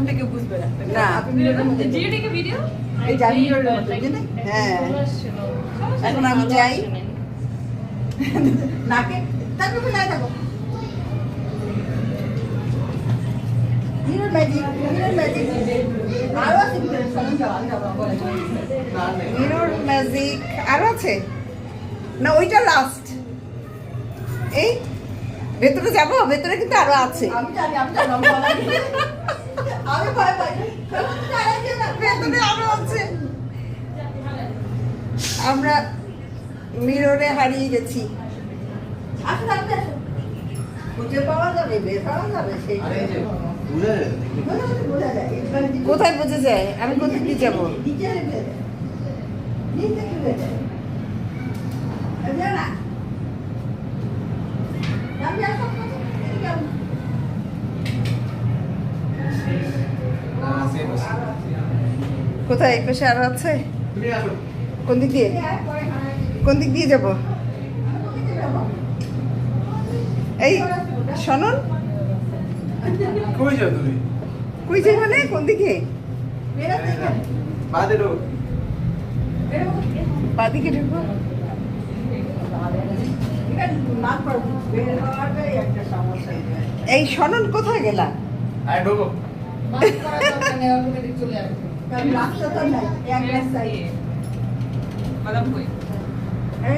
কোনটা কেউ বুঝবে না। না। আপনি মিররের মধ্যে জিওটিকে ভিডিও এই যে আমি মিররের মধ্যে বুঝলেন? হ্যাঁ এখন আমি যাই নাকে তারপর ফেলাই থাকো। মিরর ম্যাজিক আরো আছে ভিতরে সরঞ্জাম আমি যাবো বলে। মিরর ম্যাজিক আরো আছে না ওইটা লাস্ট এই ভেতরে যাব ভেতরে কিন্তু আরো আছে আমি জানি আমি বলা দিই। আমি ভয় পাই ভেতরে আরো আছে আমরা মিররে হারিয়ে গেছি আসুন আপনি আসুন খুঁজে পাওয়া যাবে বের পাওয়া যাবে সেই বোঝা যায় এখানে কোথায় বুঝে যায় আমি কোথায় দিয়ে যাবো নিচে রেখে দেয় নিচে রেখে দেয় না আমি আসব কোথায় এই পাশে আরো আছে কোন দিক দিয়ে যাব এই শোনুন কই যাও তুমি কই যাই মানে কোন দিকে বাদে ঢোক বাদিকে ঢুকবো এই শোনুন কোথায় গেলা আয় ঢোকো রাস্তা তো নাই এক রাস্তায় বাদাম কই আমি